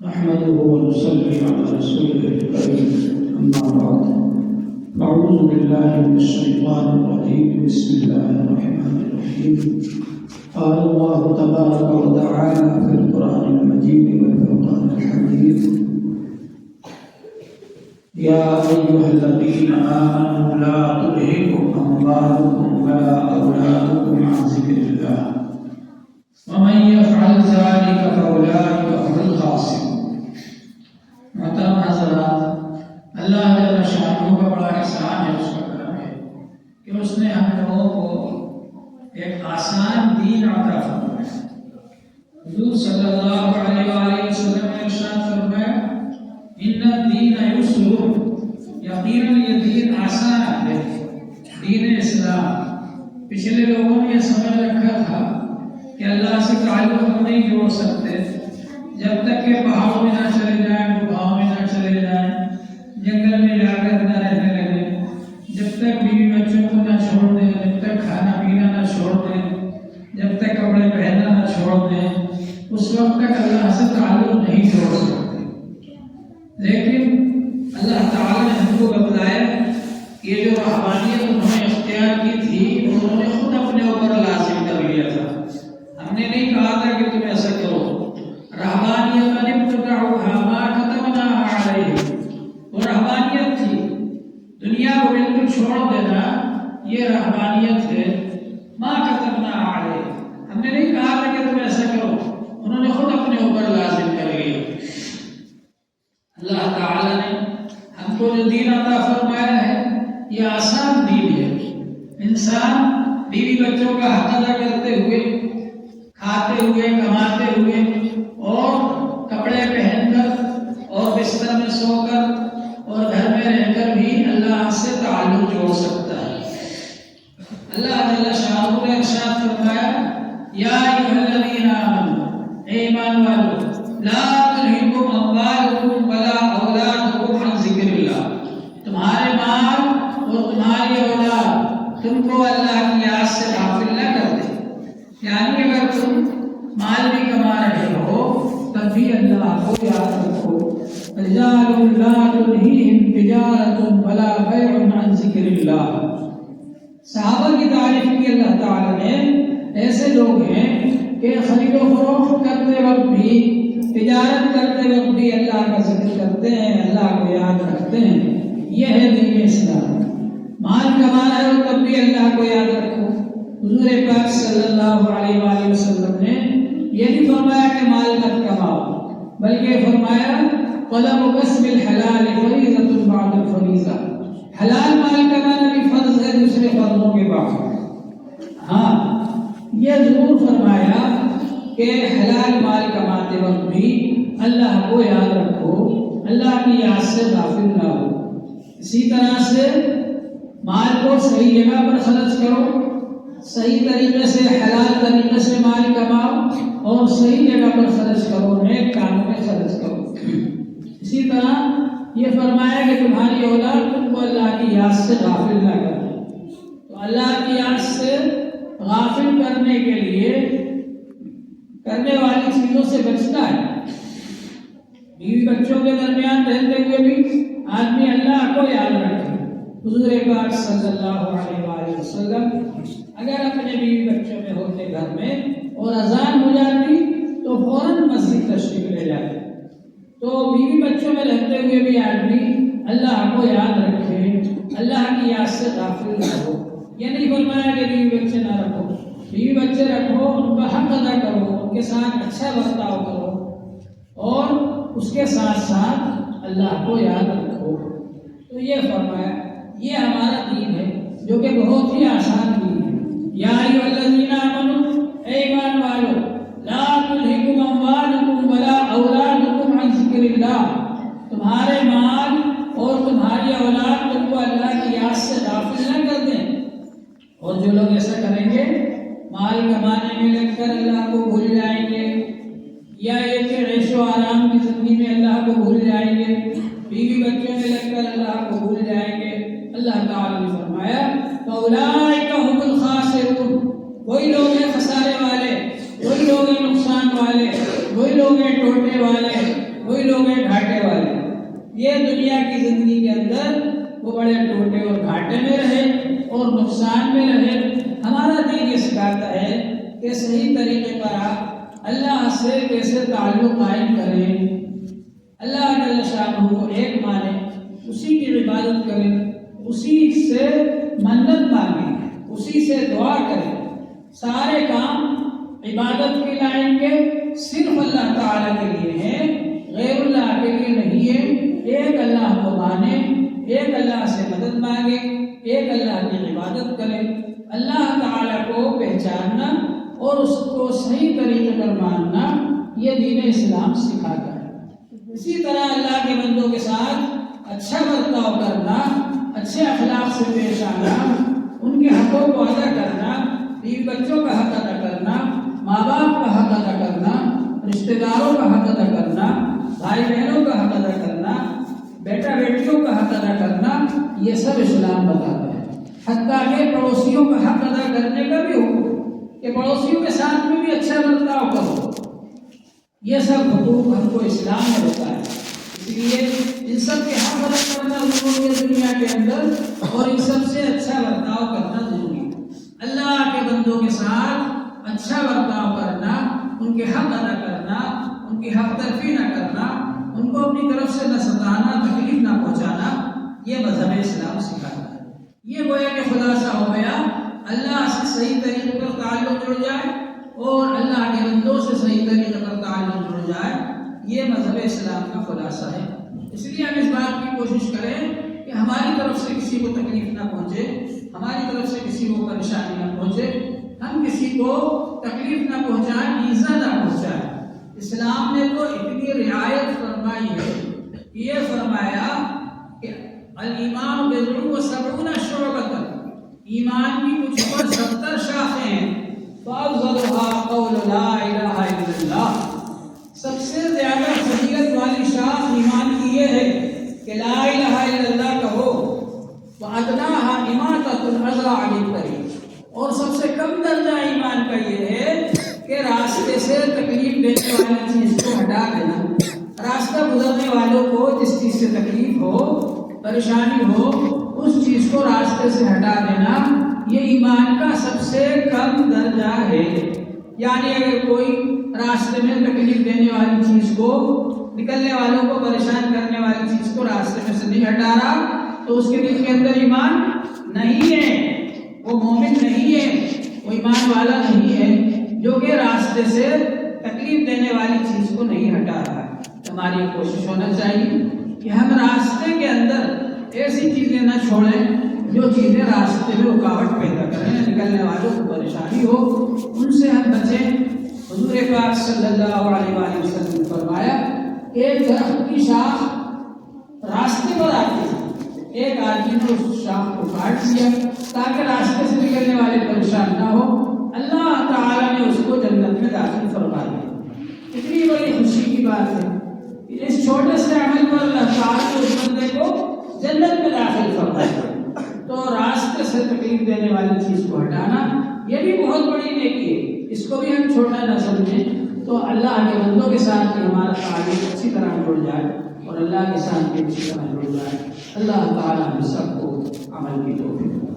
نحمده ونصلي على رسوله الكريم أما بعد أعوذ بالله من الشيطان الرجيم بسم الله الرحمن الرحيم قال الله تبارك وتعالى في القرآن المجيد والفرقان الحميد يا أيها الذين آمنوا لا تلهكم أموالكم ولا أولادكم عن ذكر الله ومن يفعل ذلك فأولئك هم الخاسرون۔ محترم حضرات، اللہ جل شانہ کا بڑا احسان ہے، اس کا کرم ہے کہ اس نے ہم لوگوں کو ایک آسان دین عطا فرمایا۔ حضور صلی اللہ علیہ وآلہ وسلم نے ارشاد فرمایا ان الدین یسر، یقیناً یہ دین آسان ہے، دین اسلام۔ پچھلے لوگوں نے یہ سمجھ رکھا تھا کہ اللہ سے تعلق ہم نہیں جوڑ سکتے جب تک کہ پہاڑوں میں نہ چلے جائیں، گھاؤں میں نہ چلے جائیں، جنگل میں جا کر نہ رہنے لگے، جب تک بیوی بچوں کو نہ چھوڑ دیں، جب تک کھانا پینا نہ چھوڑ دیں، جب تک کپڑے پہننا نہ چھوڑ دیں، اس وقت تک اللہ سے تعلق نہیں جوڑ سکتے۔ لیکن اللہ تعالیٰ نے ہم کو بتلایا کہ یہ جو رہبانیت انہوں نے اختیار کی تھی انہوں نے خود اپنے اوپر لازم کر لیا تھا۔ ہم نے نہیں کہا تھا کہ تم ایسا کرو۔ رہبانیت ابتدعوها ما كتبناها علیہم، وہ رہبانیت تھی، دنیا کو بالکل چھوڑ دینا یہ رہبانیت ہے۔ ما كتبناها علیہم، ہم نے نہیں کہا تھا کہ تم ایسا کرو، انہوں نے خود اپنے اوپر لازم کر لیا۔ اللہ تعالی نے ہم کو جو دین عطا فرمایا ہے یہ آسان دین ہے۔ انسان بیوی بچوں کا حق ادا کرتے ہوئے، کھاتے ہوئے، کماتے ہوئے اور کپڑے پہن کر اور بستر میں سو کر اور گھر میں رہ کر بھی اللہ سے تعلق جوڑ سکتا ہے۔ اللہ جل شانہ نے ارشاد فرمایا یا ایھا الذین آمنوا، اے ایمان والو، لا تلہکم اموالکم ولا اولادکم عن ذکر اللہ، تمہارے مال اور تمہاری اولاد تم کو اللہ کی یاد سے غافل نہ کر دے۔ یعنی اگر تم مال بھی کما رہے ہو تب بھی اللہ کو یاد رکھو۔ رجال لا تلہیہم تجارۃ ولا بیع عن ذکر اللہ، صحابہ کی تعریف کی اللہ تعالی نے، ایسے لوگ ہیں کہ خرید و فروخت کرتے وقت بھی، تجارت کرتے وقت بھی اللہ کا ذکر کرتے ہیں، اللہ کو یاد رکھتے ہیں۔ یہ ہے دین اسلام۔ مال کما رہے ہو تب بھی اللہ کو یاد رکھو۔ حضور پاک صلی اللہ علیہ وآلہ وسلم نے یہ نہیں فرمایا کہ مال مت کماؤ، بلکہ فرمایا طلب کسب الحلال فریضۃ بعد الفریضہ، حلال مال کمانا بھی فرض ہے دوسرے فرضوں کے بعد۔ ہاں، یہ ضرور فرمایا کہ حلال مال کماتے وقت بھی اللہ کو یاد رکھو، اللہ کی یاد سے غافل نہ ہو۔ اسی طرح سے مال کو صحیح جگہ پر خرچ کرو، صحیح طریقے سے، حلال طریقے سے مال کماؤ اور صحیح جگہ پر خرچ کرو، نیک کاموں میں خرچ کرو۔ اسی طرح یہ فرمایا کہ تمہاری اولاد تم کو اللہ کی یاد سے غافل نہ کرے۔ تو اللہ کی یاد سے غافل کرنے کے لیے کرنے والی چیزوں سے بچنا ہے۔ بیوی بچوں کے درمیان رہتے ہوئے بھی آدمی اللہ کو یاد رکھے۔ حضور پاک صلی اللہ علیہ وآلہ وسلم اگر اپنے بیوی بچوں میں ہوتے گھر میں اور اذان ہو جاتی تو فوراً مسجد تشریف لے جاتے۔ تو بیوی بچوں میں رہتے ہوئے بھی آدمی اللہ کو یاد رکھے، اللہ کی یاد سے غافل نہ ہو۔ یہ نہیں فرمایا کہ بیوی بچے نہ رکھو، بیوی بچے رکھو، ان کا حق ادا کرو، ان کے ساتھ اچھا برتاؤ کرو اور اس کے ساتھ ساتھ اللہ کو یاد رکھو۔ تو یہ فرمایا، یہ ہمارا دین ہے جو کہ بہت ہی آسان دین ہے۔ یا ایھا الذین آمنوا، اے ایمان والو، لا تلہکم اموالکم ولا اولادکم عن ذکر اللہ، تمہارے مال اور تمہاری اولاد تم کو اللہ کی یاد سے غافل نہ کر دیں۔ اور جو لوگ ایسا کریں گے، مال کمانے میں لگ کر اللہ کو بھول جائیں گے، یا یہ کہ عیش و آرام کی زندگی میں اللہ کو بھول جائیں گے، بیوی بچوں میں لگ کر اللہ کو بھول جائیں گے، اللہ تعالیٰ نے فرمایا فَأُولَٰئِكَ هُمُ الْخَاسِرُونَ، وہی لوگ ہیں خسارے والے، وہی لوگ ہیں نقصان والے، وہی لوگ ہیں ٹوٹنے والے، مانیں، اسی کی عبادت کریں، اسی سے منت مانگیں، اسی سے دعا کریں، سارے کام عبادت کی لائن کے صرف اللہ تعالیٰ کے لیے ہیں، غیر اللہ کے لیے نہیں ہے۔ ایک اللہ کو مانیں، ایک اللہ سے مدد مانگیں، ایک اللہ کی عبادت کریں۔ اللہ تعالیٰ کو پہچاننا اور اس کو صحیح طریقے پر ماننا یہ دین اسلام سکھاتا ہے۔ اسی طرح اللہ کے بندوں کے ساتھ اچھا برتاؤ کرنا، اچھے اخلاق سے پیش آنا، ان کے حقوں کو ادا کرنا، بیوی بچوں کا حق ادا کرنا، ماں باپ کا حق ادا کرنا، رشتہ داروں کا حق ادا کرنا، بھائی بہنوں کا حق ادا کرنا، بیٹا بیٹیوں کا حق ادا کرنا، یہ سب اسلام بتاتا ہے۔ حتیٰ کہ پڑوسیوں کا حق ادا کرنے کا بھی حکم کہ پڑوسیوں کے ساتھ میں بھی اچھا برتاؤ کرو، یہ سب حقوق ہم کو اسلام میں ہوتا ہے۔ اس لیے ان سب کے حق ادا کرنا ضروری ہے دنیا کے اندر، اور ان سب سے اچھا برتاؤ کرنا ضروری ہے۔ اللہ کے بندوں کے ساتھ اچھا برتاؤ کرنا، ان کے حق ادا کرنا، ان کی حق تلفی نہ کرنا، ان کو اپنی طرف سے نہ ستانا، تکلیف نہ پہنچانا، یہ مذہب اسلام سکھاتا ہے۔ یہ گویا کہ خلاصہ ہو گیا، اللہ سے صحیح طریقے پر تعلق جڑ جائے اور اللہ کے بندوں سے صحیح طریقے پر تعلق جڑ جائے، یہ مذہب اسلام کا خلاصہ ہے۔ اس لیے ہم اس بات کی کوشش کریں کہ ہماری طرف سے کسی کو تکلیف نہ پہنچے، ہماری طرف سے کسی کو پریشانی نہ پہنچے، ہم کسی کو تکلیف نہ پہنچائیں، ایذا نہ پہنچائیں۔ اسلام نے تو اتنی رعایت فرمائی ہے، یہ فرمایا کہ الایمان بضع و سبعون شعبۃ، ایمان کی کچھ پر 70 شاخیں ہیں، فافضلها قول لا الہ الا اللہ، سب سے زیادہ فضیلت والی شاخ ایمان کی یہ ہے کہ لا الہ الا اللہ کہو، وادناها اماطۃ الاذى عن الطریق، اور سب سے کم درجہ ایمان کا یہ ہے کہ راستے سے تکلیف دینے والی چیز کو ہٹا دینا، راستہ گزرنے والوں کو جس چیز سے تکلیف ہو، پریشانی ہو، اس چیز کو راستے سے ہٹا دینا، یہ ایمان کا سب سے کم درجہ ہے۔ یعنی اگر کوئی راستے میں تکلیف دینے والی چیز کو، نکلنے والوں کو پریشان کرنے والی چیز کو راستے میں سے نہیں ہٹا رہا، تو اس کے دل کے اندر ایمان نہیں ہے، وہ مومن نہیں ہے، وہ ایمان والا نہیں ہے جو کہ راستے سے تکلیف دینے والی چیز کو نہیں ہٹا رہا ہے۔ ہماری کوشش ہونا چاہیے کہ ہم راستے کے اندر ایسی چیزیں نہ چھوڑیں جو چیزیں راستے میں رکاوٹ پیدا کریں، نکلنے والوں کو پریشانی ہو، ان سے ہم بچیں۔ حضور پاک صلی اللہ علیہ وآلہ وسلم نے فرمایا کہ ایک درخت کی شاخ راستے پر آتی ہے، ایک آدمی نے اس شاخ کو کاٹ دیا تاکہ راستے سے نکلنے والے پریشان نہ ہو، اللہ تعالیٰ نے اس کو جنت میں داخل فرما دیا۔ اتنی بڑی خوشی کی بات ہے، اس چھوٹے سے عمل پر اللہ تعالیٰ نے اس بندے کو جنت میں داخل فرما دیا۔ تو راستے سے تکلیف دینے والی چیز کو ہٹانا یہ بھی بہت بڑی نیکی ہے، اس کو بھی ہم چھوٹا نہ سمجھیں۔ تو اللہ کے بندوں کے ساتھ ہمارا تعلق اچھی طرح جڑ جائے اور اللہ کے ساتھ بھی اچھی طرح جڑ جائے۔ اللہ تعالیٰ ہم سب کو عمل کی توفیق